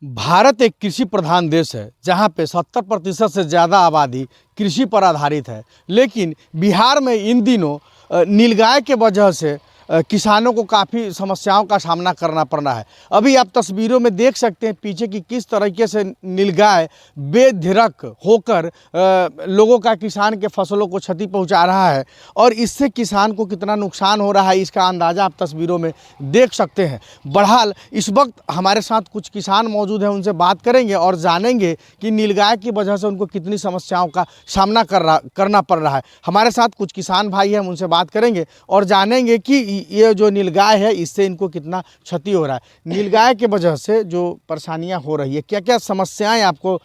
भारत एक कृषि प्रधान देश है जहाँ पे 70% से ज़्यादा आबादी कृषि पर आधारित है। लेकिन बिहार में इन दिनों नीलगाय के वजह से किसानों को काफ़ी समस्याओं का सामना करना पड़ रहा है। अभी आप तस्वीरों में देख सकते हैं पीछे की किस तरीके से नीलगाय बेधड़क होकर लोगों का, किसान के फसलों को क्षति पहुंचा रहा है और इससे किसान को कितना नुकसान हो रहा है इसका अंदाज़ा आप तस्वीरों में देख सकते हैं। बहरहाल इस वक्त हमारे साथ कुछ किसान मौजूद हैं, उनसे बात करेंगे और जानेंगे कि नीलगाय की वजह से उनको कितनी समस्याओं का सामना करना पड़ रहा है। हमारे साथ कुछ किसान भाई हैं, उनसे बात करेंगे और जानेंगे कि ये जो नीलगाय है इससे इनको कितना क्षति हो रहा है। नीलगाय के वजह से जो परेशानियां हो रही है, क्या क्या समस्याएं आपको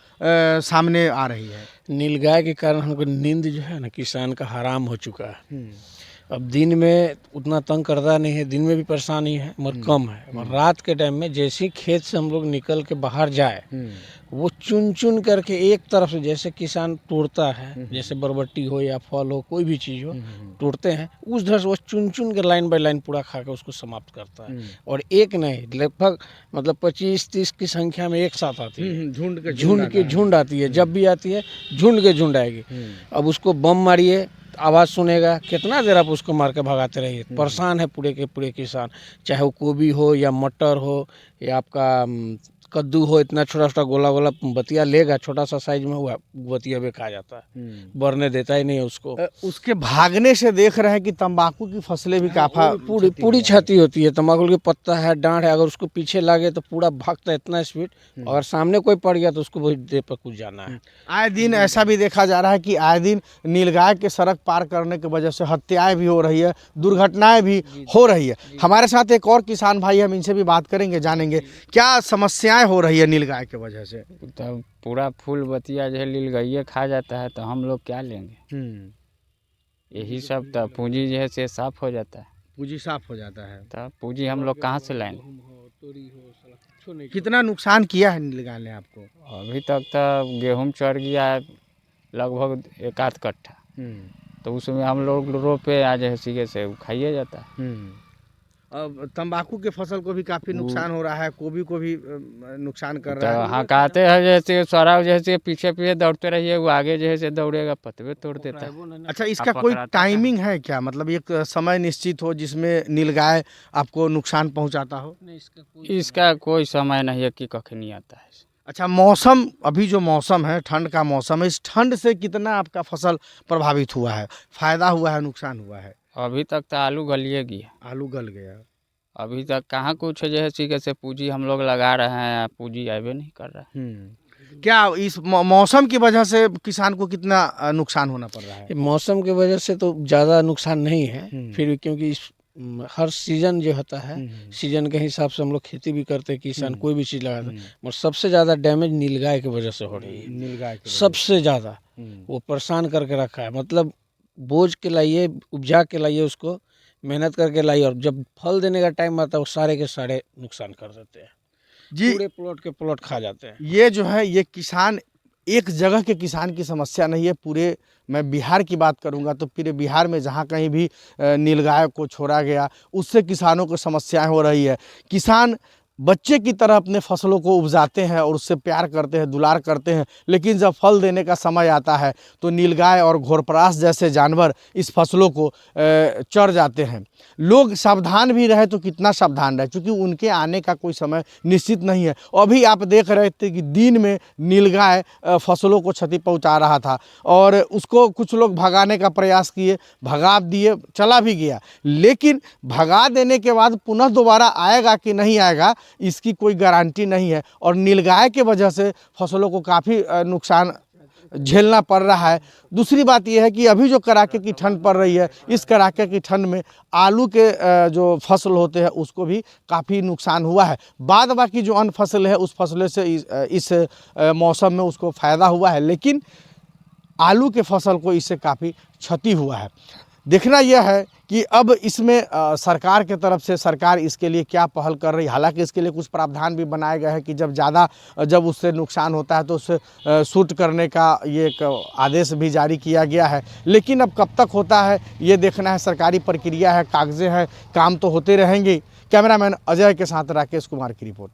सामने आ रही है? नीलगाय के कारण हमको नींद जो है ना किसान का हराम हो चुका है। अब दिन में उतना तंग करता नहीं है, दिन में भी परेशानी है मगर कम है, मगर रात के टाइम में जैसे ही खेत से हम लोग निकल के बाहर जाए वो चुन चुन करके एक तरफ से, जैसे किसान तोड़ता है, जैसे बरबट्टी हो या फल हो, कोई भी चीज़ हो तोड़ते हैं, उस धर से वो चुन चुन के लाइन बाय लाइन पूरा खा के उसको समाप्त करता है। और एक नहीं, लगभग मतलब 25-30 की संख्या में एक साथ आती है, झुंड की झुंड आती है। जब भी आती है झुंड के झुंड आएगी। अब उसको बम मारिए, आवाज़ सुनेगा, कितना देर आप उसको मार के भगाते रहिए। परेशान है पूरे के पूरे किसान, चाहे वो गोभी हो या मटर हो या आपका कद्दू हो। इतना छोटा छोटा गोला गोला बतिया लेगा, छोटा सा साइज में हुआ बतिया भी खा जाता है, बढ़ने देता ही नहीं है उसको। उसके भागने से देख रहे हैं कि तंबाकू की फसलें भी काफी पूरी क्षति होती है। तंबाकू के पत्ता है, डांट है, अगर उसको पीछे लागे तो पूरा भागता है इतना स्पीड। अगर सामने कोई पड़ गया तो उसको वही देर पर कुछ जाना है। आए दिन ऐसा भी देखा जा रहा है कि आए दिन नीलगाय के सड़क पार करने की वजह से हत्याएं भी हो रही है, दुर्घटनाएं भी हो रही है। हमारे साथ एक और किसान भाई, हम इनसे भी बात करेंगे, जानेंगे क्या समस्याएं हो रही है नीलगाय की वजह से। तब पूरा फूल बतिया जो है नीलगाय खा जाता है तो हम लोग क्या लेंगे। यही सब तो पूंजी जो है से साफ हो जाता है। पूंजी साफ हो जाता है, तब पूंजी हम लोग कहाँ से लाएंगे। कितना नुकसान किया है नीलगाय ने आपको? अभी तक तो गेहूं चढ़ गया है लगभग 1 कट्ठा, तो उसमें हम लोग रोपे आज है से खाइए जाता है। अब तंबाकू के फसल को भी काफी नुकसान हो रहा है, गोभी को भी नुकसान कर रहा है। हाँ, कहते हैं जैसे सौरभ जैसे पीछे पीछे दौड़ते रहिए, वो आगे जैसे दौड़ेगा पतवे तोड़ देता है। अच्छा, इसका कोई टाइमिंग है क्या? मतलब एक समय निश्चित हो जिसमें नीलगाय आपको नुकसान पहुंचाता हो? इसका कोई समय नहीं है कि कख नहीं आता है। अच्छा, मौसम, अभी जो मौसम है ठंड का मौसम है, इस ठंड से कितना आपका फसल प्रभावित हुआ है? फायदा हुआ है, नुकसान हुआ है? अभी तक तो आलू गलिए गया। आलू गल गया। अभी तक कहाँ कुछ जैसे कैसे पूंजी हम लोग लगा रहे हैं, पूंजी आवे नहीं कर रहा है। क्या इस मौसम की वजह से किसान को कितना नुकसान होना पड़ रहा है? मौसम की वजह से तो ज़्यादा नुकसान नहीं है फिर भी, क्योंकि हर सीजन जो होता है सीजन के हिसाब से हम लोग खेती भी करते हैं, किसान कोई भी चीज़ लगाते हैं। और सबसे ज़्यादा डैमेज नीलगाय की वजह से हो रही है। नीलगाय सबसे ज़्यादा वो परेशान करके रखा है। मतलब बोझ के लाइए, उपजा के लाइए, उसको मेहनत करके लाइए, और जब फल देने का टाइम आता है वो सारे के सारे नुकसान कर देते हैं जी। पूरे प्लॉट के प्लॉट खा जाते हैं। ये जो है, ये किसान, एक जगह के किसान की समस्या नहीं है, पूरे मैं बिहार की बात करूंगा तो पूरे बिहार में जहां कहीं भी नीलगाय को छोड़ा गया उससे किसानों को समस्याएं हो रही है। किसान बच्चे की तरह अपने फसलों को उपजाते हैं और उससे प्यार करते हैं, दुलार करते हैं, लेकिन जब फल देने का समय आता है तो नीलगाय और घोरपरास जैसे जानवर इस फसलों को चर जाते हैं। लोग सावधान भी रहे तो कितना सावधान रहे, क्योंकि उनके आने का कोई समय निश्चित नहीं है। अभी आप देख रहे थे कि दिन में नीलगाय फसलों को क्षति पहुंचा रहा था और उसको कुछ लोग भगाने का प्रयास किए, भगा दिए, चला भी गया, लेकिन भगा देने के बाद पुनः दोबारा आएगा कि नहीं आएगा इसकी कोई गारंटी नहीं है। और नीलगाय के वजह से फसलों को काफ़ी नुकसान झेलना पड़ रहा है। दूसरी बात यह है कि अभी जो कड़ाके की ठंड पड़ रही है, इस कड़ाके की ठंड में आलू के जो फसल होते हैं उसको भी काफ़ी नुकसान हुआ है। बाद बाकी जो अन्य फसल है उस फसलों से इस मौसम में उसको फ़ायदा हुआ है, लेकिन आलू के फसल को इससे काफ़ी क्षति हुआ है। देखना यह है कि अब इसमें सरकार के तरफ से सरकार इसके लिए क्या पहल कर रही है। हालांकि इसके लिए कुछ प्रावधान भी बनाए गए हैं कि जब उससे नुकसान होता है तो उससे शूट करने का ये एक आदेश भी जारी किया गया है, लेकिन अब कब तक होता है ये देखना है। सरकारी प्रक्रिया है, कागज़ें हैं, काम तो होते रहेंगे। कैमरामैन अजय के साथ राकेश कुमार की रिपोर्ट।